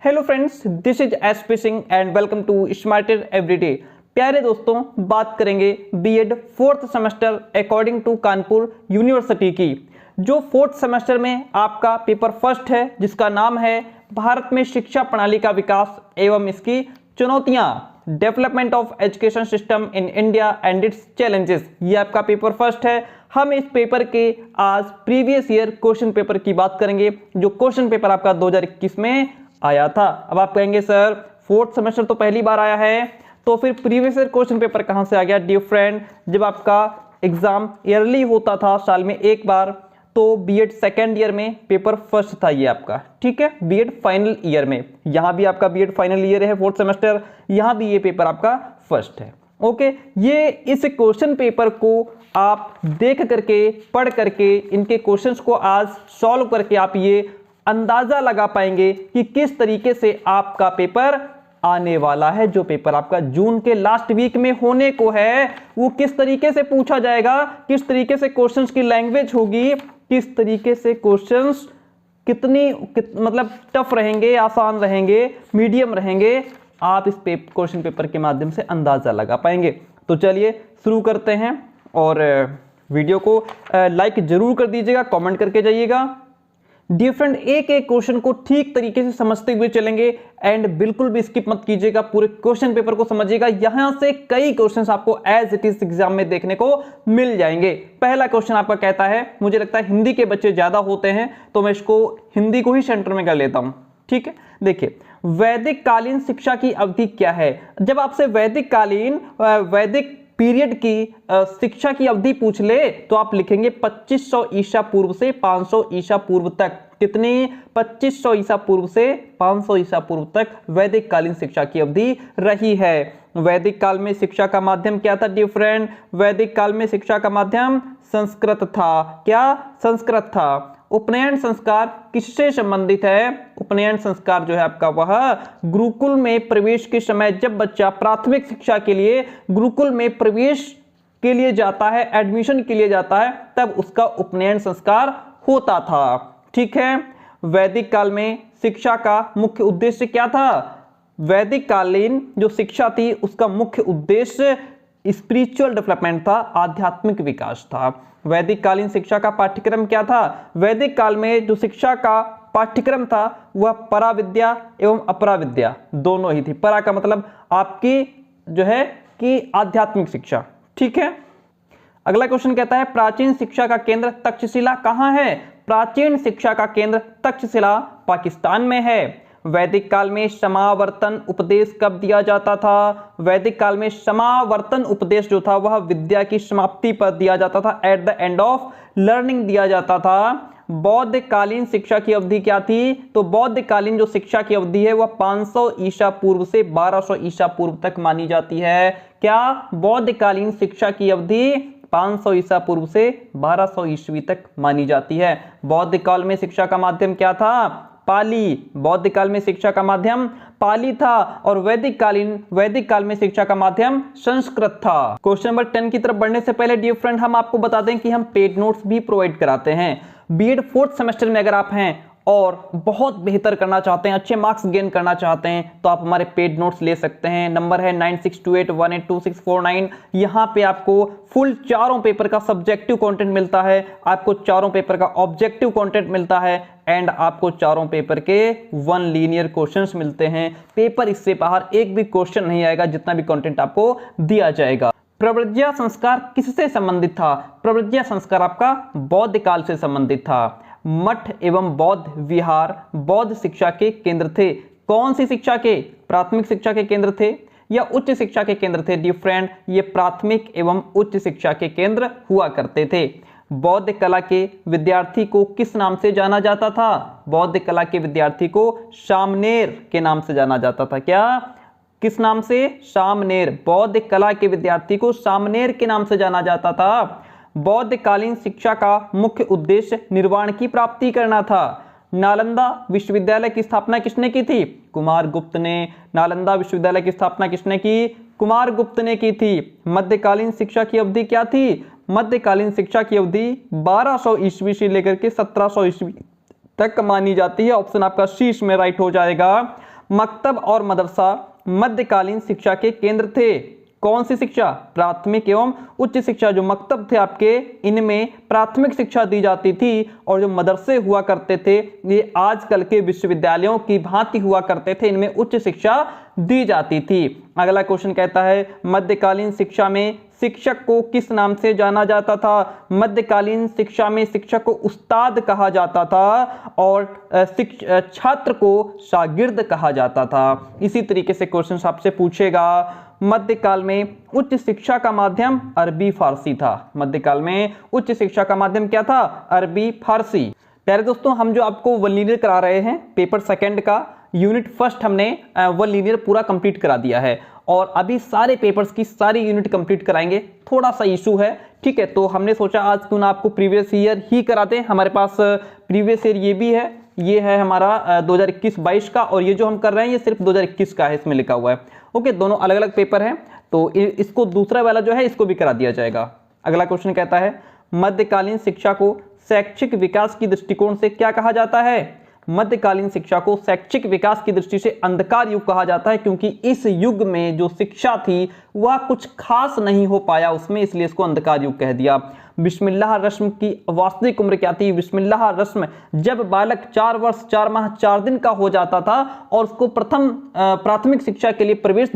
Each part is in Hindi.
Hello friends, this is SP Singh and welcome to smarter everyday. प्यारे दोस्तों, बात करेंगे BEd fourth semester according to Kanpur university की। जो फोर्थ सेमेस्टर में आपका पेपर फर्स्ट है, जिसका नाम है भारत में शिक्षा प्रणाली का विकास एवं इसकी चुनौतियां, development of education system in India and it's challenges. ये आपका पेपर फर्स्ट है। हम इस पेपर के आज प्रीवियस ईयर क्वेश्चन पेपर की बात करेंगे, जो क्वेश्चन पेपर आपका 2021 में आया था। अब आप कहेंगे सर फोर्थ सेमेस्टर तो पहली बार आया है, तो फिर प्रीवियस ईयर क्वेश्चन पेपर कहां से आ गया? डियर फ्रेंड, जब आपका एग्जाम ईयरली होता था साल में एक बार, तो बीएड सेकेंड ईयर में पेपर फर्स्ट था ये आपका, ठीक है। बीएड फाइनल ईयर में, यहां भी आपका बीएड फाइनल ईयर है फोर्थ सेमेस्टर, यहां भी ये पेपर आपका फर्स्ट है। ओके, ये इस क्वेश्चन पेपर को आप देख करके, पढ़ करके, इनके क्वेश्चंस को आज सॉल्व करके आप ये अंदाजा लगा पाएंगे कि किस तरीके से आपका पेपर आने वाला है। जो पेपर आपका जून के लास्ट वीक में होने को है, वो किस तरीके से पूछा जाएगा, किस तरीके से क्वेश्चंस की लैंग्वेज होगी, किस तरीके से क्वेश्चंस मतलब टफ रहेंगे, आसान रहेंगे, मीडियम रहेंगे, आप इस क्वेश्चन पेपर के माध्यम से अंदाजा लगा पाएंगे। तो चलिए शुरू करते हैं, और वीडियो को लाइक जरूर कर दीजिएगा, कमेंट करके जाइएगा। डियर फ्रेंड, एक एक क्वेश्चन को ठीक तरीके से समझते हुए चलेंगे एंड बिल्कुल भी स्किप मत कीजिएगा, पूरे क्वेश्चन पेपर को समझिएगा। यहां से कई क्वेश्चंस आपको एज इट इज एग्जाम में देखने को मिल जाएंगे। पहला क्वेश्चन आपका कहता है, मुझे लगता है हिंदी के बच्चे ज्यादा होते हैं, तो मैं इसको हिंदी को ही सेंटर में कर लेता हूं, ठीक है। देखिए, वैदिक कालीन शिक्षा की अवधि क्या है? जब आपसे वैदिक कालीन, वैदिक पीरियड की शिक्षा की अवधि पूछ ले, तो आप लिखेंगे 2500 ईसा पूर्व से 500 ईसा पूर्व तक। कितनी? 2500 ईसा पूर्व से 500 ईसा पूर्व तक वैदिक कालीन शिक्षा की अवधि रही है। वैदिक काल में शिक्षा का माध्यम क्या था डियर फ्रेंड? वैदिक काल में शिक्षा का माध्यम संस्कृत था। क्या? संस्कृत था। उपनयन संस्कार किससे संबंधित है? उपनयन संस्कार जो है आपका, वह गुरुकुल में प्रवेश के समय, जब बच्चा प्राथमिक शिक्षा के लिए गुरुकुल में प्रवेश के लिए जाता है, एडमिशन के लिए जाता है, तब उसका उपनयन संस्कार होता था, ठीक है। वैदिक काल में शिक्षा का मुख्य उद्देश्य क्या था? वैदिक कालीन जो शिक्षा थी, उसका मुख्य उद्देश्य स्पिरिचुअल डेवलपमेंट था, आध्यात्मिक विकास था। वैदिक कालीन शिक्षा का पाठ्यक्रम क्या था? वैदिक काल में जो शिक्षा का पाठ्यक्रम था, वह पराविद्या एवं अपराविद्या दोनों ही थी। परा का मतलब आपकी जो है कि आध्यात्मिक शिक्षा, ठीक है। अगला क्वेश्चन कहता है, प्राचीन शिक्षा का केंद्र तक्षशिला कहां है? प्राचीन शिक्षा का केंद्र तक्षशिला पाकिस्तान में है। वैदिक काल में समावर्तन उपदेश कब दिया जाता था? वैदिक काल में समावर्तन उपदेश जो था, वह विद्या की समाप्ति पर दिया जाता था, at the end of learning दिया जाता था। बौद्ध कालीन शिक्षा की अवधि क्या थी? तो बौद्ध कालीन जो शिक्षा की अवधि है, वह 500 ईसा पूर्व से 1200 ईसा पूर्व तक मानी जाती है। क्या? बौद्ध कालीन शिक्षा की अवधि 500 ईसा पूर्व से 1200 ईस्वी तक मानी जाती है। बौद्ध काल में शिक्षा का माध्यम क्या था? पाली। बौद्ध काल में शिक्षा का माध्यम पाली था, और वैदिक काल में शिक्षा का माध्यम संस्कृत था। क्वेश्चन नंबर 10 की तरफ बढ़ने से पहले डियर फ्रेंड, हम आपको बता दें कि हम पेड नोट्स भी प्रोवाइड कराते हैं। बीएड फोर्थ सेमेस्टर में अगर आप हैं और बहुत बेहतर करना चाहते हैं, अच्छे मार्क्स गेन करना चाहते हैं, तो आप हमारे पेड नोट्स ले सकते हैं। नंबर है 9628182649। यहाँ पे आपको फुल चारों पेपर का सब्जेक्टिव कंटेंट मिलता है, आपको चारों पेपर का ऑब्जेक्टिव कंटेंट मिलता है, एंड आपको चारों पेपर के 1 लीनियर क्वेश्चंस मिलते हैं। पेपर इससे बाहर एक भी क्वेश्चन नहीं आएगा, जितना भी कंटेंट आपको दिया जाएगा। प्रव्रज्या संस्कार किससे संबंधित था? प्रव्रज्या संस्कार आपका बौद्ध काल से संबंधित था। मठ एवं बौद्ध विहार बौद्ध शिक्षा के केंद्र थे। कौन सी शिक्षा के? प्राथमिक शिक्षा के केंद्र थे या उच्च शिक्षा के केंद्र थे? डियर फ्रेंड, ये प्राथमिक एवं उच्च शिक्षा के केंद्र हुआ करते थे। बौद्ध कला के विद्यार्थी को किस नाम से जाना जाता था? बौद्ध कला के विद्यार्थी को सामनेर के नाम से जाना जाता था। क्या? किस नाम से? सामनेर। बौद्ध कला के विद्यार्थी को सामनेर के नाम से जाना जाता था। बौद्ध कालीन शिक्षा का मुख्य उद्देश्य निर्वाण की प्राप्ति करना था। नालंदा विश्वविद्यालय की स्थापना किसने की थी? कुमारगुप्त ने। नालंदा विश्वविद्यालय की स्थापना किसने की? कुमारगुप्त ने की थी। मध्यकालीन शिक्षा की अवधि क्या थी? मध्यकालीन शिक्षा की अवधि 1200 ईस्वी से लेकर के 1700 ईस्वी तक मानी जाती है। ऑप्शन आपका सी इसमें राइट हो जाएगा। मकतब और मदरसा मध्यकालीन शिक्षा के केंद्र थे। कौन सी शिक्षा? प्राथमिक एवं उच्च शिक्षा। जो मकतब थे आपके, इनमें प्राथमिक शिक्षा दी जाती थी और जो मदरसे हुआ करते थे ये आजकल के विश्वविद्यालयों की भांति हुआ करते थे, इनमें उच्च शिक्षा दी जाती थी। अगला क्वेश्चन कहता है मध्यकालीन शिक्षा में शिक्षक को किस नाम से जाना जाता था? मध्यकालीन शिक्षा में शिक्षक को उस्ताद कहा जाता था और छात्र को शागिर्द कहा जाता था। इसी तरीके से क्वेश्चन आपसे पूछेगा मध्यकाल में उच्च शिक्षा का माध्यम अरबी फारसी था। मध्यकाल में उच्च शिक्षा का माध्यम क्या था? अरबी फारसी। प्यारे दोस्तों, हम जो आपको वन लीनियर करा रहे हैं पेपर सेकंड का यूनिट फर्स्ट हमने वन लीनियर पूरा कंप्लीट करा दिया है और अभी सारे पेपर्स की सारी यूनिट कंप्लीट कराएंगे। थोड़ा सा इशू है, ठीक है, तो हमने सोचा आज क्यों ना आपको प्रीवियस ईयर ही कराते। हमारे पास प्रीवियस ईयर ये भी है, ये है हमारा 2021-22 का और ये जो हम कर रहे हैं ये सिर्फ 2021 का है, इसमें लिखा हुआ है। ओके, दोनों अलग अलग पेपर हैं तो इसको दूसरा वाला जो है इसको भी करा दिया जाएगा। अगला क्वेश्चन कहता है मध्यकालीन शिक्षा को शैक्षिक विकास की दृष्टिकोण से क्या कहा जाता है? मध्यकालीन शिक्षा को शैक्षिक विकास की दृष्टि से अंधकार युग कहा जाता है क्योंकि इस युग में जो शिक्षा थी वह कुछ खास नहीं हो पाया उसमें, इसलिए इसको अंधकार युग कह दिया। बिस्मिल्लाह रस्म की वास्तविक उम्र क्या थी? बिस्मिल्लाह रस्म जब बालक 4 वर्ष 4 माह 4 दिन का हो जाता था और उसको प्राथमिक शिक्षा के लिए प्रवेश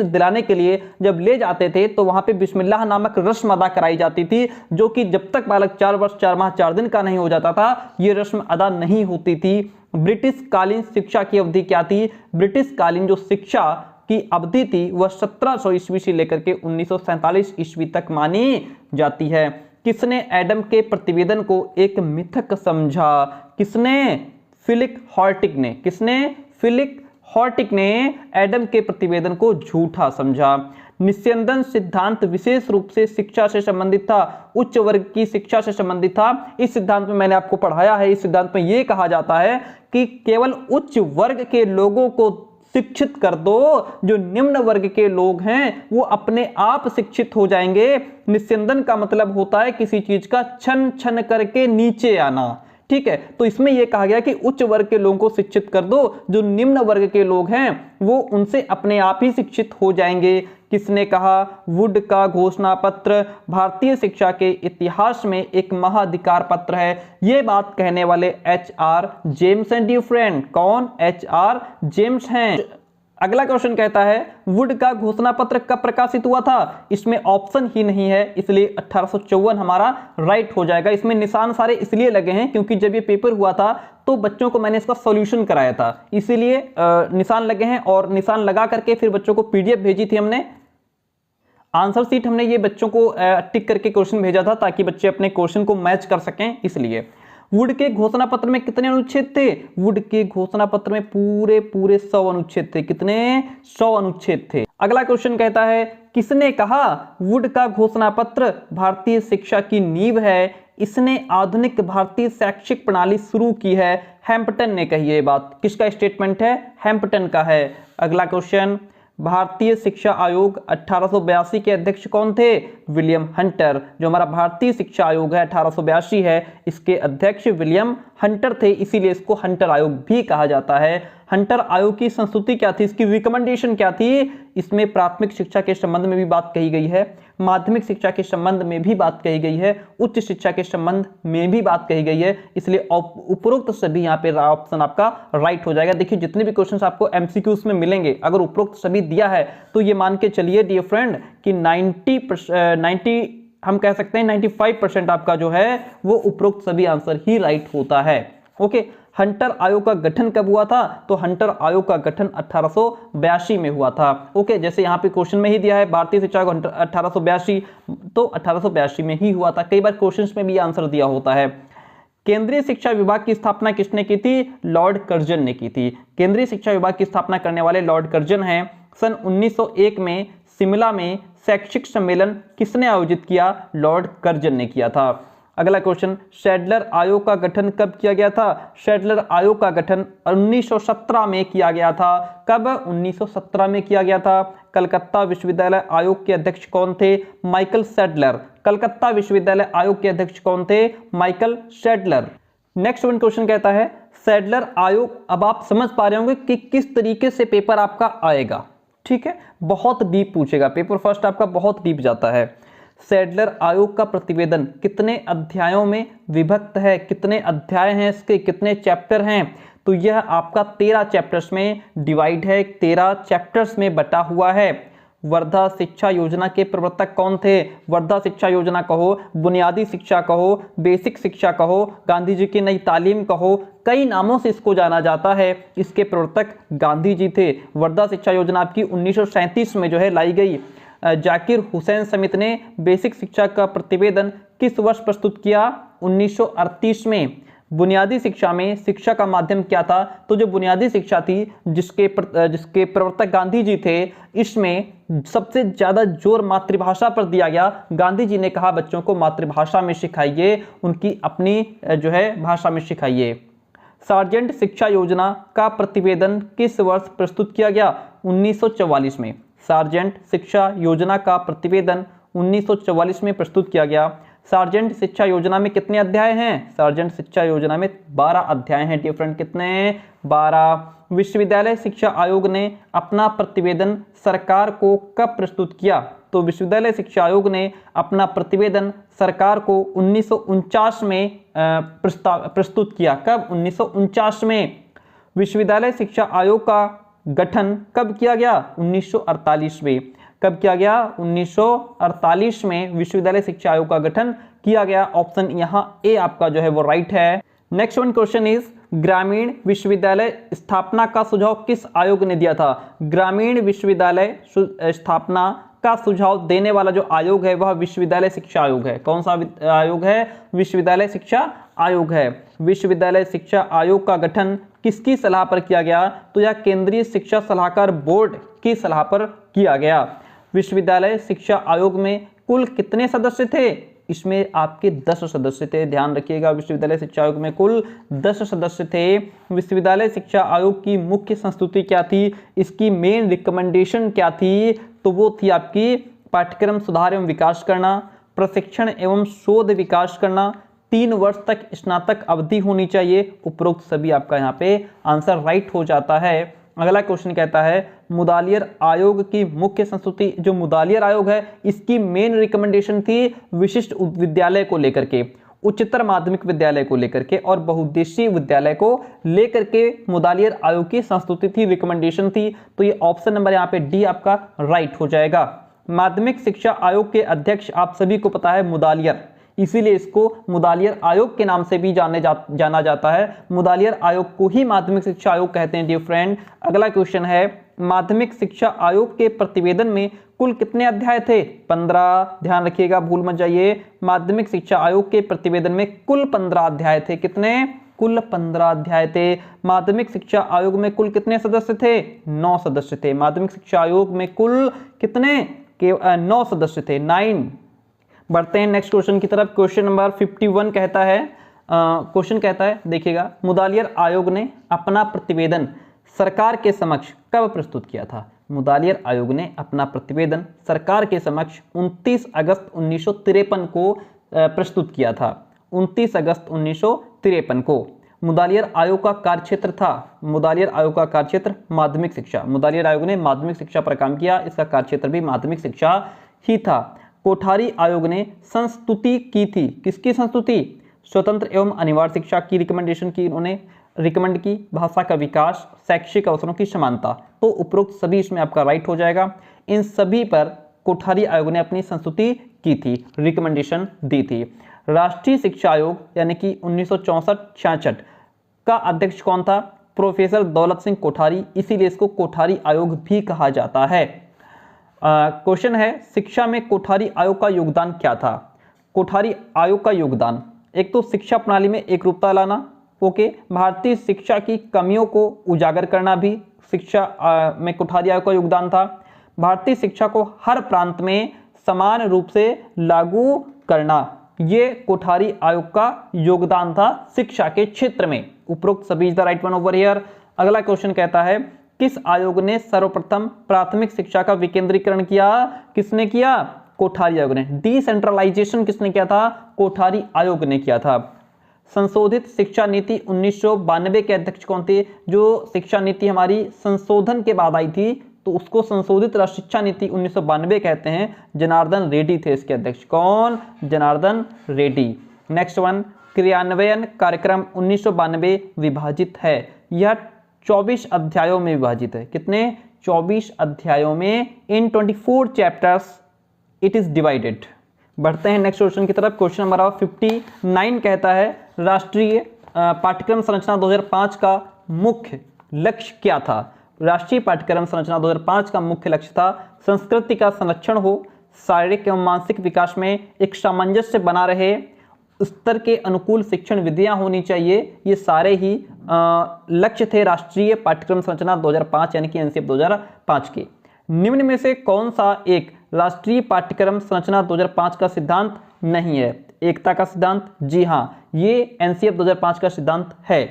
दिलाने के लिए जब ले जाते थे तो वहां पे बिस्मिल्लाह नामक रस्म अदा कराई जाती थी, जो कि जब तक बालक 4 वर्ष 4 माह 4 दिन का नहीं हो जाता था ये रस्म अदा नहीं होती थी। ब्रिटिश कालीन शिक्षा की अवधि क्या थी? ब्रिटिश कालीन जो शिक्षा की अवधि थी वह 1700 ईस्वी से लेकर के 1947 ईस्वी तक मानी जाती है। किसने एडम के प्रतिवेदन को एक मिथक समझा? किसने? फिलिप हॉर्टिक ने। किसने? फिलिप हॉर्टिक ने एडम के प्रतिवेदन को झूठा समझा। निस्यंदन सिद्धांत विशेष रूप से शिक्षा से संबंधित था, उच्च वर्ग की शिक्षा से संबंधित था। इस सिद्धांत में मैंने आपको पढ़ाया है, इस सिद्धांत में यह कहा जाता है कि केवल उच्च वर्ग के लोगों को शिक्षित कर दो, जो निम्न वर्ग के लोग हैं वो अपने आप शिक्षित हो जाएंगे। निस्यंदन का मतलब होता है किसी चीज का छन छन करके नीचे आना, ठीक है, तो इसमें यह कहा गया कि उच्च वर्ग के लोगों को शिक्षित कर दो, जो निम्न वर्ग के लोग हैं वो उनसे अपने आप ही शिक्षित हो जाएंगे। किसने कहा? वुड का घोषणा पत्र भारतीय शिक्षा के इतिहास में एक महाधिकार पत्र है। यह बात कहने वाले HR James and dear friend. कौन? HR जेम्स हैं। अगला क्वेश्चन कहता है वुड का घोषणा पत्र कब प्रकाशित हुआ था? इसमें ऑप्शन ही नहीं है, इसलिए 1854 हमारा राइट हो जाएगा। इसमें निशान सारे इसलिए लगे हैं क्योंकि जब ये पेपर हुआ था तो बच्चों को मैंने इसका सॉल्यूशन कराया था, इसीलिए निशान लगे हैं और निशान लगा करके फिर बच्चों को PDF भेजी थी हमने। आंसर शीट हमने ये बच्चों को टिक करके क्वेश्चन भेजा था ताकि बच्चे अपने क्वेश्चन को मैच कर सकें, इसलिए। वुड के घोषणा पत्र में कितने अनुच्छेद थे? वुड के घोषणा पत्र में पूरे 100 अनुच्छेद थे। कितने? 100 अनुच्छेद थे। अगला क्वेश्चन कहता है किसने कहा वुड का घोषणा पत्र भारतीय शिक्षा की नींव है? इसने आधुनिक भारतीय शैक्षिक प्रणाली शुरू की है। हैम्पटन ने कही है बात। किसका स्टेटमेंट है? हैम्पटन का है। अगला क्वेश्चन भारतीय शिक्षा आयोग 1882 के अध्यक्ष कौन थे? William Hunter. जो हमारा भारतीय शिक्षा आयोग है 1882 है, इसके अध्यक्ष विलियम हंटर थे, इसीलिए इसको हंटर आयोग भी कहा जाता है। हंटर आयोग की संस्तुति क्या थी? इसकी रिकमेंडेशन क्या थी? इसमें प्राथमिक शिक्षा के संबंध में भी बात कही गई है, माध्यमिक शिक्षा के संबंध में भी बात कही गई है, उच्च शिक्षा के संबंध में भी बात कही गई है, इसलिए उपरोक्त सभी यहाँ पे ऑप्शन आपका राइट हो जाएगा। देखिए जितने भी क्वेश्चंस आपको MCQs में मिलेंगे अगर उपरोक्त सभी दिया है तो ये मान के चलिए डियर फ्रेंड कि 90 हम कह सकते हैं 95% आपका जो है वो उपरोक्त सभी आंसर ही राइट होता है। ओके, हंटर आयोग का गठन कब हुआ था? तो हंटर आयोग का गठन 1882 में हुआ था। ओके, जैसे यहाँ पे क्वेश्चन में ही दिया है भारतीय शिक्षा को 1882, तो 1882 में ही हुआ था। कई बार क्वेश्चंस में भी आंसर दिया होता है। केंद्रीय शिक्षा विभाग की स्थापना किसने की थी? लॉर्ड कर्जन ने की थी। केंद्रीय शिक्षा विभाग की स्थापना करने वाले लॉर्ड कर्जन हैं। सन 1901 में शिमला में शैक्षिक सम्मेलन किसने आयोजित किया? लॉर्ड कर्जन ने किया था। अगला क्वेश्चन सैडलर आयोग का गठन कब किया गया था? सैडलर आयोग का गठन 1917 में किया गया था। कब? 1917 में किया गया था। कलकत्ता विश्वविद्यालय आयोग के अध्यक्ष कौन थे? Michael Sadler. कलकत्ता विश्वविद्यालय आयोग के अध्यक्ष कौन थे? Michael Sadler. Next one question कहता है सैडलर आयोग। अब आप समझ पा रहे होंगे कि किस तरीके से पेपर आपका आएगा, ठीक है, बहुत डीप पूछेगा पेपर, फर्स्ट आपका बहुत डीप जाता है। सैडलर आयोग का प्रतिवेदन कितने अध्यायों में विभक्त है, कितने अध्याय हैं इसके, कितने चैप्टर हैं, तो यह आपका 13 चैप्टर्स में डिवाइड है, 13 चैप्टर्स में बटा हुआ है। वर्धा शिक्षा योजना के प्रवर्तक कौन थे? वर्धा शिक्षा योजना कहो, बुनियादी शिक्षा कहो, बेसिक शिक्षा कहो, गांधी जी की नई तालीम कहो, कई नामों से इसको जाना जाता है। इसके प्रवर्तक गांधी जी थे। वर्धा शिक्षा योजना आपकी 1937 में जो है लाई गई। जाकिर हुसैन समिति ने बेसिक शिक्षा का प्रतिवेदन किस वर्ष प्रस्तुत किया? 1938 में। बुनियादी शिक्षा में शिक्षा का माध्यम क्या था? तो जो बुनियादी शिक्षा थी जिसके प्रवर्तक गांधी जी थे, इसमें सबसे ज्यादा जोर मातृभाषा पर दिया गया। गांधी जी ने कहा बच्चों को मातृभाषा में सिखाइए, उनकी अपनी जो है भाषा में सिखाइए। सार्जेंट शिक्षा योजना का प्रतिवेदन किस वर्ष प्रस्तुत किया गया? 1944 में। सार्जेंट शिक्षा योजना का प्रतिवेदन 1944 में प्रस्तुत किया गया। सार्जेंट शिक्षा योजना में कितने अध्याय हैं? सार्जेंट शिक्षा योजना में 12 अध्याय हैं। डिफरेंट कितने? 12। विश्वविद्यालय शिक्षा आयोग ने अपना प्रतिवेदन सरकार को कब प्रस्तुत किया? तो विश्वविद्यालय शिक्षा आयोग ने अपना प्रतिवेदन सरकार को 1949 में प्रस्तुत किया। कब? 1949 में। विश्वविद्यालय शिक्षा आयोग का गठन कब किया गया? 1948 में। कब किया गया? 1948 में विश्वविद्यालय शिक्षा आयोग का गठन किया गया। ऑप्शन यहाँ ए आपका जो है वो राइट है। नेक्स्ट वन क्वेश्चन इज ग्रामीण विश्वविद्यालय स्थापना का सुझाव किस आयोग ने दिया था? ग्रामीण विश्वविद्यालय स्थापना का सुझाव देने वाला जो आयोग है वह विश्वविद्यालय शिक्षा आयोग है। कौन सा आयोग है? विश्वविद्यालय शिक्षा आयोग है। विश्वविद्यालय शिक्षा आयोग का गठन किसकी सलाह पर किया गया? तो यह केंद्रीय शिक्षा सलाहकार बोर्ड की सलाह पर किया गया। विश्वविद्यालय शिक्षा आयोग में कुल कितने सदस्य थे? इसमें आपके 10 सदस्य थे। ध्यान रखिएगा, विश्वविद्यालय शिक्षा आयोग में कुल 10 सदस्य थे। विश्वविद्यालय शिक्षा आयोग की मुख्य संस्तुति क्या थी? इसकी मेन रिकमेंडेशन क्या थी? तो वो थी आपकी पाठ्यक्रम सुधार एवं विकास करना, प्रशिक्षण एवं शोध विकास करना, 3 वर्ष तक स्नातक अवधि होनी चाहिए। उपरोक्त सभी आपका यहाँ पे आंसर राइट हो जाता है। अगला क्वेश्चन कहता है मुदालियर आयोग की मुख्य संस्तुति, जो मुदालियर आयोग है इसकी मेन रिकमेंडेशन थी विशिष्ट विद्यालय को लेकर के, उच्चतर माध्यमिक विद्यालय को लेकर के और बहुउद्देशीय विद्यालय को लेकर के मुदालियर आयोग की संस्तुति थी, रिकमेंडेशन थी। तो ये ऑप्शन नंबर यहाँ पे डी आपका राइट हो जाएगा। माध्यमिक शिक्षा आयोग के अध्यक्ष आप सभी को पता है मुदालियर, इसीलिए इसको मुदालियर आयोग के नाम से भी जाना जाता है। मुदालियर आयोग को ही माध्यमिक शिक्षा आयोग कहते हैं डियर फ्रेंड। अगला क्वेश्चन है माध्यमिक शिक्षा आयोग के प्रतिवेदन में कुल कितने अध्याय थे? 15। ध्यान रखिएगा, भूल मत जाइए। माध्यमिक शिक्षा आयोग के प्रतिवेदन में कुल 15 अध्याय थे। कितने? कुल 15 अध्याय थे। माध्यमिक शिक्षा आयोग में कुल कितने सदस्य थे? 9 सदस्य थे। माध्यमिक शिक्षा आयोग में कुल कितने? 9 सदस्य थे, 9। बढ़ते हैं नेक्स्ट क्वेश्चन की तरफ। क्वेश्चन नंबर 51 कहता है, क्वेश्चन कहता है देखिएगा, मुदालियर आयोग ने अपना प्रतिवेदन सरकार के समक्ष कब प्रस्तुत किया था? मुदालियर आयोग ने अपना प्रतिवेदन सरकार के समक्ष 29 अगस्त 1953 को प्रस्तुत किया था। 29 अगस्त 1953 को। मुदालियर आयोग का कार्यक्षेत्र था, मुदालियर आयोग का कार्यक्षेत्र माध्यमिक शिक्षा। मुदालियर आयोग ने माध्यमिक शिक्षा पर काम किया, इसका कार्यक्षेत्र भी माध्यमिक शिक्षा ही था। कोठारी आयोग ने संस्तुति की थी, किसकी संस्तुति? स्वतंत्र एवं अनिवार्य शिक्षा की रिकमेंडेशन की, उन्होंने रिकमेंड की। भाषा का विकास, शैक्षिक अवसरों की समानता। तो उपरोक्त सभी इसमें आपका राइट हो जाएगा। इन सभी पर कोठारी आयोग ने अपनी संस्तुति की थी, रिकमेंडेशन दी थी। राष्ट्रीय शिक्षा आयोग यानी कि 1964-66 का अध्यक्ष कौन था? प्रोफेसर दौलत सिंह कोठारी, इसीलिए इसको कोठारी आयोग भी कहा जाता है। क्वेश्चन है शिक्षा में कोठारी आयोग का योगदान क्या था? कोठारी आयोग का योगदान, एक तो शिक्षा प्रणाली में एकरूपता लाना, ओके, भारतीय शिक्षा की कमियों को उजागर करना भी शिक्षा में कोठारी आयोग का योगदान था। भारतीय शिक्षा को हर प्रांत में समान रूप से लागू करना, ये कोठारी आयोग का योगदान था शिक्षा के क्षेत्र में। उपरोक्त सभी is the right one over here. अगला क्वेश्चन कहता है किस आयोग ने सर्वप्रथम प्राथमिक शिक्षा का विकेंद्रीकरण किया? किसने किया? कोठारी आयोग ने। डिसेंट्रलाइजेशन किसने किया था? कोठारी आयोग ने किया था। संशोधित शिक्षा नीति 1992 के अध्यक्ष कौन थे? जो शिक्षा नीति हमारी संशोधन के बाद आई थी तो उसको संशोधित राष्ट्रीय शिक्षा नीति 1992 कहते हैं। जनार्दन रेड्डी थे इसके अध्यक्ष। कौन? जनार्दन रेड्डी। नेक्स्ट वन, क्रियान्वयन कार्यक्रम 1992 विभाजित है। यह 24 अध्यायों में विभाजित है। कितने? 24 अध्यायों में। इन 24 चैप्टर्स इट इज डिवाइडेड। बढ़ते हैं नेक्स्ट क्वेश्चन की तरफ। क्वेश्चन नंबर 59 कहता है राष्ट्रीय पाठ्यक्रम संरचना 2005 का मुख्य लक्ष्य क्या था? राष्ट्रीय पाठ्यक्रम संरचना 2005 का मुख्य लक्ष्य था संस्कृति का संरक्षण हो, शारीरिक एवं मानसिक विकास में एक सामंजस्य बना रहे, स्तर के अनुकूल शिक्षण विधियां होनी चाहिए। ये सारे ही लक्ष्य थे राष्ट्रीय पाठ्यक्रम संरचना 2005 यानी कि एनसीएफ 2005 के। निम्न में से कौन सा एक राष्ट्रीय पाठ्यक्रम संरचना 2005 का सिद्धांत नहीं है? एकता का सिद्धांत? जी हाँ, ये एनसीएफ 2005 का सिद्धांत है।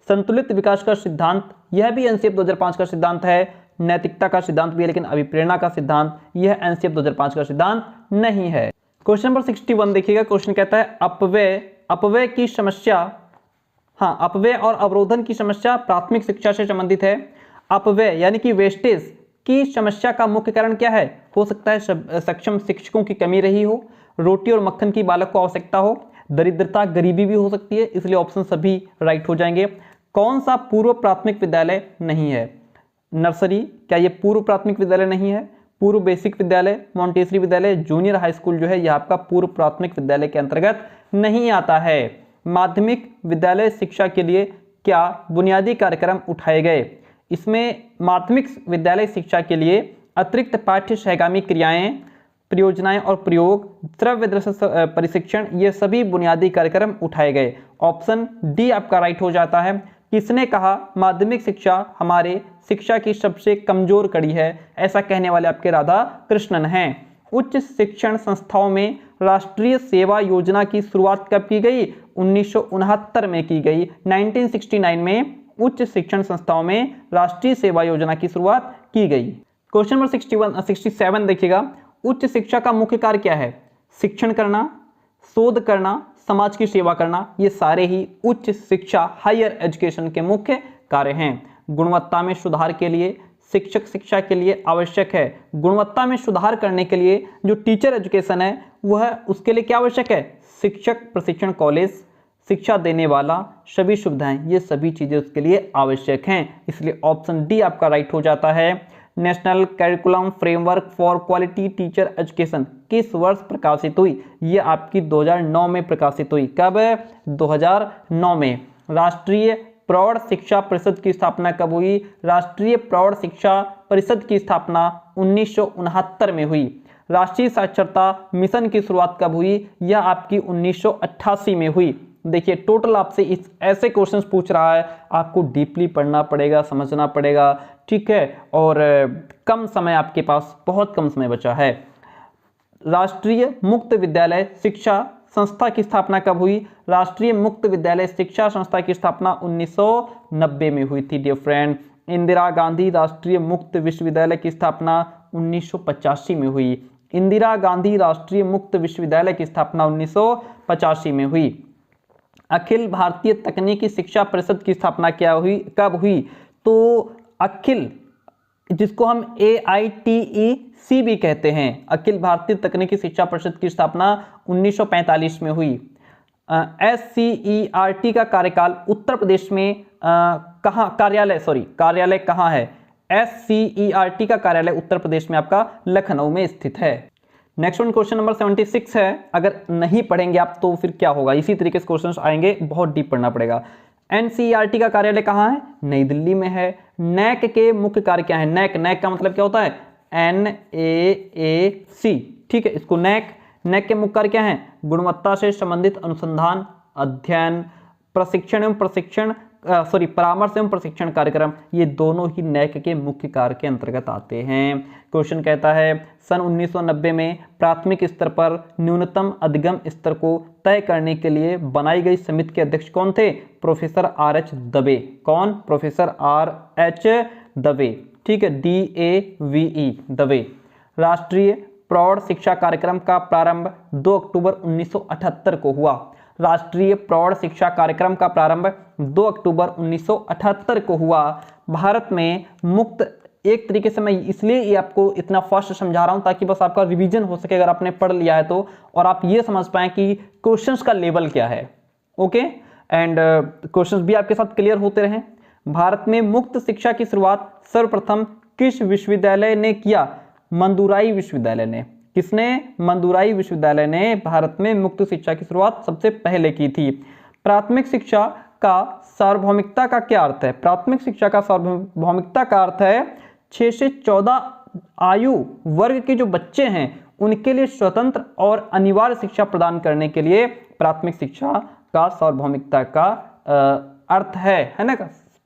संतुलित विकास का सिद्धांत, यह भी एनसीएफ 2005 का सिद्धांत है। नैतिकता का सिद्धांत भी है, लेकिन अभिप्रेरणा का सिद्धांत यह एनसीएफ 2005 का सिद्धांत नहीं है। क्वेश्चन नंबर 61 देखिएगा। क्वेश्चन कहता है अपव्यय की समस्या, हाँ, अपव्यय और अवरोधन की समस्या प्राथमिक शिक्षा से संबंधित है। अपव्यय यानी कि वेस्टेज की समस्या का मुख्य कारण क्या है? हो सकता है सक्षम शिक्षकों की कमी रही हो, रोटी और मक्खन की बालक को आवश्यकता हो, दरिद्रता, गरीबी भी हो सकती है, इसलिए ऑप्शन सभी राइट हो जाएंगे। कौन सा पूर्व प्राथमिक विद्यालय नहीं है? नर्सरी, क्या ये पूर्व प्राथमिक विद्यालय नहीं है? पूर्व बेसिक विद्यालय, मॉन्टेसरी विद्यालय, जूनियर हाई स्कूल जो है यह आपका पूर्व प्राथमिक विद्यालय के अंतर्गत नहीं आता है। माध्यमिक विद्यालय शिक्षा के लिए क्या बुनियादी कार्यक्रम उठाए गए? इसमें माध्यमिक विद्यालय शिक्षा के लिए अतिरिक्त पाठ्य सहगामी क्रियाएं, परियोजनाएं और प्रयोग, श्रव्य दृश्य प्रशिक्षण, ये सभी बुनियादी कार्यक्रम उठाए गए। ऑप्शन डी आपका राइट हो जाता है। किसने कहा माध्यमिक शिक्षा हमारे शिक्षा की सबसे कमजोर कड़ी है? ऐसा कहने वाले आपके राधा कृष्णन हैं। उच्च शिक्षण संस्थाओं में राष्ट्रीय सेवा योजना की शुरुआत कब की गई? 1969 में की गई। 1969 में उच्च शिक्षण संस्थाओं में राष्ट्रीय सेवा योजना की शुरुआत की गई। क्वेश्चन नंबर 67 देखिएगा। उच्च शिक्षा का मुख्य कार्य क्या है? शिक्षण करना, शोध करना, समाज की सेवा करना, ये सारे ही उच्च शिक्षा हायर एजुकेशन के मुख्य कार्य हैं। गुणवत्ता में सुधार के लिए शिक्षक शिक्षा के लिए आवश्यक है। गुणवत्ता में सुधार करने के लिए जो टीचर एजुकेशन है वह उसके लिए क्या आवश्यक है? शिक्षक प्रशिक्षण कॉलेज, शिक्षा देने वाला, सभी सुविधाएं, ये सभी चीजें उसके लिए आवश्यक हैं। इसलिए ऑप्शन डी आपका राइट हो जाता है। National curriculum framework for quality teacher education किस वर्ष प्रकाशित हुई? ये आपकी 2009 में प्रकाशित हुई। कब? 2009 में। राष्ट्रीय प्रौढ़ शिक्षा परिषद की स्थापना कब हुई? राष्ट्रीय प्रौढ़ शिक्षा परिषद की स्थापना 1969 में हुई। राष्ट्रीय साक्षरता मिशन की शुरुआत कब हुई? यह आपकी 1988 में हुई। देखिए टोटल आपसे इस ऐसे क्वेश्चंस पूछ रहा है, आपको डीपली पढ़ना पड़ेगा, समझना पड़ेगा, ठीक है। और कम समय आपके पास, बहुत कम समय बचा है। राष्ट्रीय मुक्त विद्यालय शिक्षा संस्था की स्थापना कब हुई? राष्ट्रीय मुक्त विद्यालय शिक्षा संस्था की स्थापना 1990 में हुई थी डियर फ्रेंड। इंदिरा गांधी राष्ट्रीय मुक्त विश्वविद्यालय की स्थापना 1985 में हुई। इंदिरा गांधी राष्ट्रीय मुक्त विश्वविद्यालय की स्थापना 1985 में हुई। अखिल भारतीय तकनीकी शिक्षा परिषद की स्थापना क्या हुई, कब हुई? तो अखिल, जिसको हम AITEC भी कहते हैं, अखिल भारतीय तकनीकी शिक्षा परिषद की स्थापना 1945 में हुई। SCERT का कार्यकाल उत्तर प्रदेश में कहाँ कार्यालय कहाँ है? SCERT का कार्यालय उत्तर प्रदेश में आपका लखनऊ में स्थित है। नेक्स्ट वन क्वेश्चन नंबर 76 है। अगर नहीं पढ़ेंगे आप तो फिर क्या होगा, इसी तरीके से क्वेश्चंस आएंगे, बहुत डीप पढ़ना पड़ेगा। NCERT का कार्यालय कहाँ है? नई दिल्ली में है। NAAC के मुख्य कार्य क्या है? NAAC का मतलब क्या होता है? NAAC, ठीक है, इसको NAAC के मुख्य कार्य क्या है? गुणवत्ता से संबंधित अनुसंधान, अध्ययन, परामर्श एवं प्रशिक्षण कार्यक्रम, ये दोनों ही NAAC के मुख्य कार्य के अंतर्गत आते हैं। क्वेश्चन कहता है सन 1990 में प्राथमिक स्तर पर न्यूनतम अधिगम स्तर को तय करने के लिए बनाई गई समिति के अध्यक्ष कौन थे? Professor RH Dave. कौन? प्रोफेसर RH दवे, ठीक है, DAVE दवे। राष्ट्रीय प्रौढ़ शिक्षा कार्यक्रम का प्रारंभ 2 अक्टूबर 1978 को हुआ। राष्ट्रीय प्रौढ़ शिक्षा कार्यक्रम का प्रारंभ 2 अक्टूबर 1978 को हुआ। भारत में मुक्त, एक तरीके से मैं इसलिए ये आपको इतना फास्ट समझा रहा हूं ताकि बस आपका रिवीजन हो सके अगर आपने पढ़ लिया है तो, और आप ये समझ पाएं कि क्वेश्चंस का लेवल क्या है। ओके, एंड क्वेश्चंस भी आपके साथ क्लियर होते रहें। भारत में मुक्त शिक्षा की शुरुआत सर्वप्रथम किस विश्वविद्यालय ने किया? मंदुराई विश्वविद्यालय ने। किसने? मंदुराई विश्वविद्यालय ने भारत में मुक्त शिक्षा की शुरुआत सबसे पहले की थी। प्राथमिक शिक्षा का सार्वभौमिकता का क्या अर्थ है? प्राथमिक शिक्षा का सार्वभौमिकता का अर्थ है 6 से 14 आयु वर्ग के जो बच्चे हैं उनके लिए स्वतंत्र और अनिवार्य शिक्षा प्रदान करने के लिए प्राथमिक शिक्षा का सार्वभौमिकता का अर्थ है ना।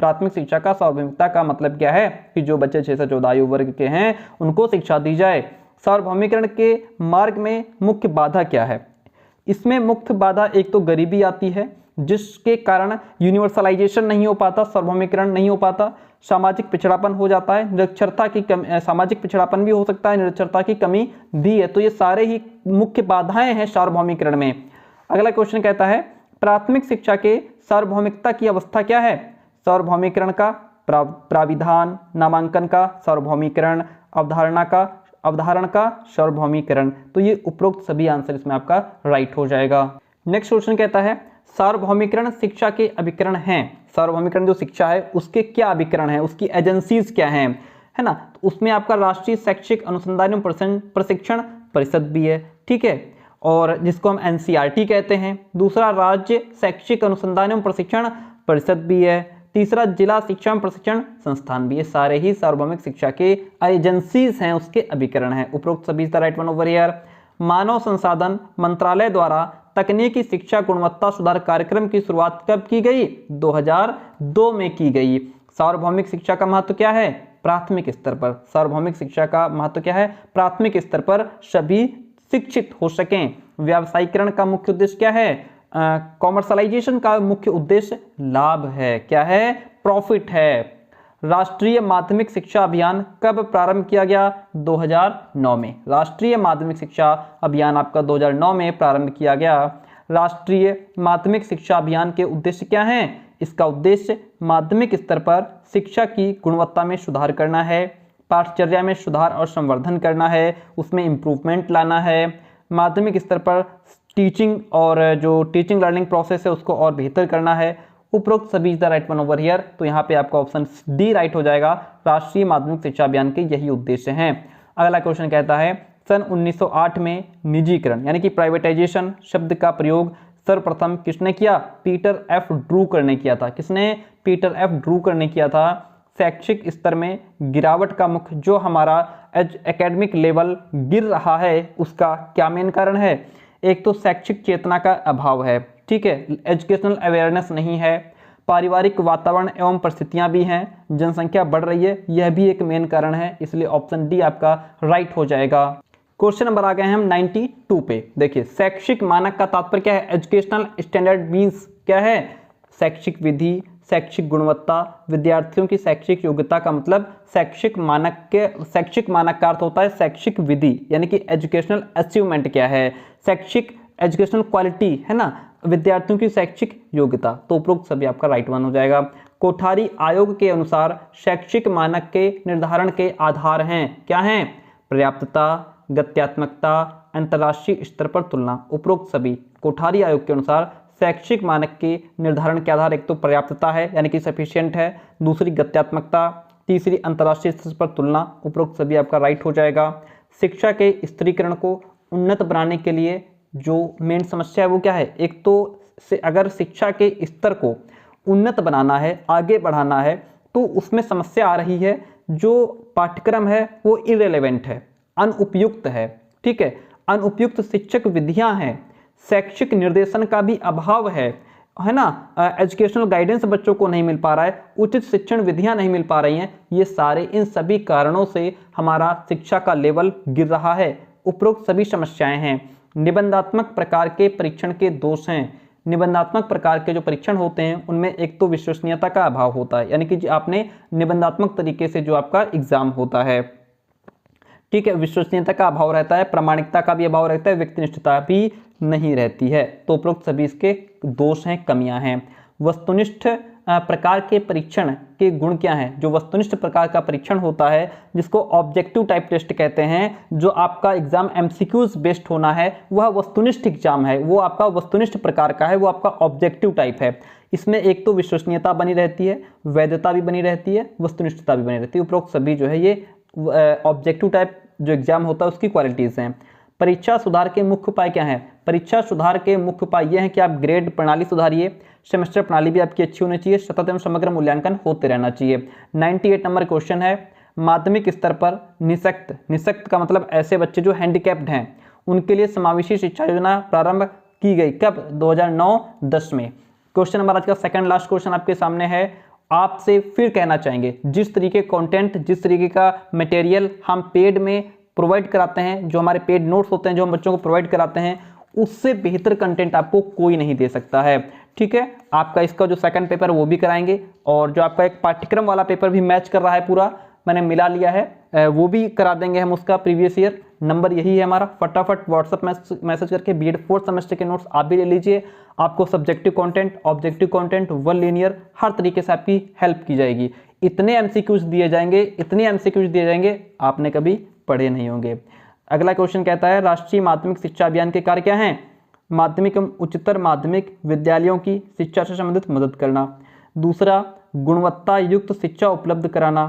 प्राथमिक शिक्षा का सार्वभौमिकता का मतलब क्या है कि जो बच्चे 6 से 14 आयु वर्ग के हैं उनको शिक्षा दी जाए। सार्वभौमिकरण के मार्ग में मुख्य बाधा क्या है? इसमें मुख्य बाधा एक तो गरीबी आती है जिसके कारण यूनिवर्सलाइजेशन नहीं हो पाता, सार्वभौमिकरण नहीं हो पाता, सामाजिक पिछड़ापन हो जाता है, निरक्षरता की कमी, सामाजिक पिछड़ापन भी हो सकता है, निरक्षरता की कमी दी है। तो ये सारे ही मुख्य बाधाएं हैं सार्वभौमिकरण में। अगला क्वेश्चन कहता है प्राथमिक शिक्षा के सार्वभौमिकता की अवस्था क्या है? सार्वभौमिकरण का प्राविधान, नामांकन का सार्वभौमिकरण, अवधारण का सार्वभौमिकरण। तो ये उपरोक्त सभी आंसर इसमें आपका राइट हो जाएगा। नेक्स्ट क्वेश्चन कहता है सार्वभौमिकरण शिक्षा के अभिकरण हैं। सार्वभौमिकरण जो शिक्षा है उसके क्या अभिकरण है, उसकी एजेंसीज क्या हैं, है ना। तो उसमें आपका राष्ट्रीय शैक्षिक अनुसंधान एवं प्रशिक्षण परिषद भी है, ठीक है, और जिसको हम NCERT कहते हैं। दूसरा राज्य शैक्षिक अनुसंधान एवं प्रशिक्षण परिषद भी है। तीसरा जिला शिक्षा एवं प्रशिक्षण संस्थान भी है। सारे ही सार्वभौमिक शिक्षा के एजेंसीज हैं, उसके अभिकरण हैं। उपरोक्त सभी का राइट वन ओवर हियर। मानव संसाधन मंत्रालय द्वारा तकनीकी शिक्षा गुणवत्ता सुधार कार्यक्रम की शुरुआत कब की गई? 2002 में की गई। सार्वभौमिक शिक्षा का महत्व क्या है? प्राथमिक स्तर पर। सार्वभौमिक शिक्षा का महत्व क्या है? प्राथमिक स्तर पर सभी शिक्षित हो सकें। व्यावसायीकरण का मुख्य उद्देश्य क्या है? कॉमर्शलाइजेशन का मुख्य उद्देश्य लाभ है। क्या है? प्रॉफिट है। राष्ट्रीय माध्यमिक शिक्षा अभियान कब प्रारंभ किया गया? 2009 में। राष्ट्रीय माध्यमिक शिक्षा अभियान आपका 2009 में प्रारंभ किया गया। राष्ट्रीय माध्यमिक शिक्षा अभियान के उद्देश्य क्या हैं? इसका उद्देश्य माध्यमिक स्तर पर शिक्षा की गुणवत्ता में सुधार करना है, पाठचर्या में सुधार और संवर्धन करना है, उसमें इम्प्रूवमेंट लाना है, माध्यमिक स्तर पर टीचिंग और जो टीचिंग लर्निंग प्रोसेस है उसको और बेहतर करना है। उपरोक्त सभी the right one over here. तो यहाँ पे आपका ऑप्शन डी राइट हो जाएगा। राष्ट्रीय माध्यमिक शिक्षा अभियान के यही उद्देश्य हैं। अगला क्वेश्चन कहता है सन 1908 में निजीकरण यानी कि प्राइवेटाइजेशन शब्द का प्रयोग सर्वप्रथम किसने किया? पीटर एफ ड्रूकर ने किया था। किसने? पीटर एफ ड्रूकर ने किया था। शैक्षिक स्तर में गिरावट का मुख्य जो हमारा एकेडमिक लेवल गिर रहा है उसका क्या मेन कारण है? एक तो शैक्षिक चेतना का अभाव है, ठीक है, एजुकेशनल अवेयरनेस नहीं है, पारिवारिक वातावरण एवं परिस्थितियां भी हैं, जनसंख्या बढ़ रही है, यह भी एक मेन कारण है। इसलिए ऑप्शन डी आपका राइट हो जाएगा। क्वेश्चन नंबर आ गए हैं हम 92 पे। देखिए शैक्षिक मानक का तात्पर्य क्या है? एजुकेशनल स्टैंडर्ड मीन्स क्या है? शैक्षिक विधि, शैक्षिक गुणवत्ता, विद्यार्थियों की शैक्षिक योग्यता का मतलब शैक्षिक मानक का अर्थ होता है शैक्षिक विधि यानी कि एजुकेशनल अचीवमेंट क्या है, शैक्षिक एजुकेशनल क्वालिटी है ना, विद्यार्थियों की शैक्षिक योग्यता। तो उपरोक्त सभी आपका राइट वन हो जाएगा। कोठारी आयोग के अनुसार शैक्षिक मानक के निर्धारण के आधार हैं, क्या हैं? पर्याप्तता, गत्यात्मकता, अंतर्राष्ट्रीय स्तर पर तुलना। उपरोक्त सभी कोठारी आयोग के अनुसार शैक्षिक मानक के निर्धारण के आधार एक तो पर्याप्तता है यानी कि सफिशिएंट है, दूसरी गत्यात्मकता, तीसरी अंतर्राष्ट्रीय स्तर पर तुलना। उपरोक्त सभी आपका राइट हो जाएगा। शिक्षा के स्तरीकरण को उन्नत बनाने के लिए जो मेन समस्या है वो क्या है? एक तो अगर शिक्षा के स्तर को उन्नत बनाना है, आगे बढ़ाना है, तो उसमें समस्या आ रही है जो पाठ्यक्रम है वो इररिलेवेंट है, अनुपयुक्त है, ठीक है, अनुपयुक्त शिक्षक विधियां हैं, शैक्षिक निर्देशन का भी अभाव है ना, एजुकेशनल गाइडेंस बच्चों को नहीं मिल पा रहा है, उचित शिक्षण विधियां नहीं मिल पा रही हैं। ये सारे इन सभी कारणों से हमारा शिक्षा का लेवल गिर रहा है। उपरोक्त सभी समस्याएं हैं। निबंधात्मक प्रकार के परीक्षण के दोष हैं। निबंधात्मक प्रकार के जो परीक्षण होते हैं उनमें एक तो विश्वसनीयता का अभाव होता है यानी कि आपने निबंधात्मक तरीके से जो आपका एग्जाम होता है, ठीक है, विश्वसनीयता का अभाव रहता है, प्रामाणिकता का भी अभाव रहता है, व्यक्तिनिष्ठता भी नहीं रहती है। तो उपरोक्त सभी इसके दोष हैं, कमियां हैं। वस्तुनिष्ठ प्रकार के परीक्षण के गुण क्या हैं? जो वस्तुनिष्ठ प्रकार का परीक्षण होता है, जिसको ऑब्जेक्टिव टाइप टेस्ट कहते हैं, जो आपका एग्जाम एमसीक्यूज बेस्ड होना है, वह वस्तुनिष्ठ एग्जाम है, वो आपका वस्तुनिष्ठ प्रकार का है, वो आपका ऑब्जेक्टिव टाइप है। इसमें एक तो विश्वसनीयता बनी रहती है, वैधता भी बनी रहती है, वस्तुनिष्ठता भी बनी रहती है। उपरोक्त सभी जो है ये ऑब्जेक्टिव टाइप जो एग्जाम होता है उसकी क्वालिटीज हैं। परीक्षा सुधार के मुख्य उपाय क्या हैं? परीक्षा सुधार के मुख्य उपाय ये हैं कि आप ग्रेड प्रणाली सुधारिए, सेमेस्टर प्रणाली भी आपकी अच्छी होनी चाहिए, सतत एवं समग्र मूल्यांकन होते रहना चाहिए। 98 नंबर क्वेश्चन है, माध्यमिक स्तर पर निःशक्त का मतलब ऐसे बच्चे जो हैंडीकैप्ड हैं, उनके लिए समावेशी शिक्षा योजना प्रारंभ की गई कब? 2009-10 में। क्वेश्चन नंबर आज का सेकंड लास्ट क्वेश्चन आपके सामने है। आपसे फिर कहना चाहेंगे, जिस तरीके कंटेंट, जिस तरीके का मटेरियल हम पेड में प्रोवाइड कराते हैं, जो हमारे पेड नोट्स होते हैं जो हम बच्चों को प्रोवाइड कराते हैं, उससे बेहतर कंटेंट आपको कोई नहीं दे सकता है। ठीक है, आपका इसका जो सेकंड पेपर वो भी कराएंगे, और जो आपका एक पाठ्यक्रम वाला पेपर भी मैच कर रहा है पूरा, मैंने मिला लिया है, वो भी करा देंगे हम उसका प्रीवियस ईयर। नंबर यही है हमारा, फटाफट व्हाट्सअप मैसेज करके बीएड 4th सेमेस्टर के नोट्स आप भी ले लीजिए। आपको subjective content, objective content, one liner, हर तरीके से आपकी हेल्प की जाएगी। इतने एमसीक्यूज दिए जाएंगे, आपने कभी पढ़े नहीं होंगे। अगला क्वेश्चन कहता है, राष्ट्रीय माध्यमिक शिक्षा अभियान के कार्य क्या हैं? माध्यमिक एवं उच्चतर माध्यमिक विद्यालयों की शिक्षा से संबंधित मदद करना। दूसरा, गुणवत्ता युक्त शिक्षा उपलब्ध कराना।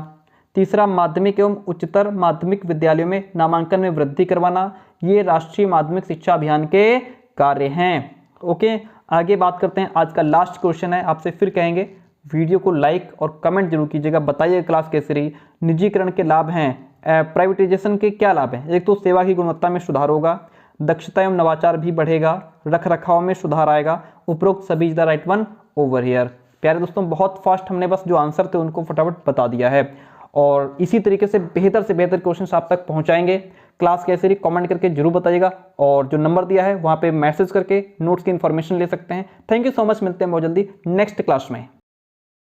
तीसरा, माध्यमिक एवं उच्चतर माध्यमिक विद्यालयों में नामांकन में वृद्धि करवाना। ये राष्ट्रीय माध्यमिक शिक्षा अभियान के कार्य हैं। ओके, आगे बात करते हैं। आज का लास्ट क्वेश्चन है, आपसे फिर कहेंगे वीडियो को लाइक और कमेंट जरूर कीजिएगा, बताइए क्लास कैसे रही। निजीकरण के लाभ हैं, प्राइवेटाइजेशन के क्या लाभ हैं? एक तो सेवा की गुणवत्ता में सुधार होगा, दक्षता एवं नवाचार भी बढ़ेगा, रख रखाव में सुधार आएगा। उपरोक्त सभी is the right one over here. प्यारे दोस्तों, बहुत फास्ट हमने बस जो आंसर थे उनको फटाफट बता दिया है, और इसी तरीके से बेहतर क्वेश्चंस आप तक पहुंचाएंगे। क्लास कैसे रही कमेंट करके जरूर बताइएगा, और जो नंबर दिया है वहां पे मैसेज करके नोट्स की इंफॉर्मेशन ले सकते हैं। थैंक यू सो मच, मिलते हैं बहुत जल्दी नेक्स्ट क्लास में।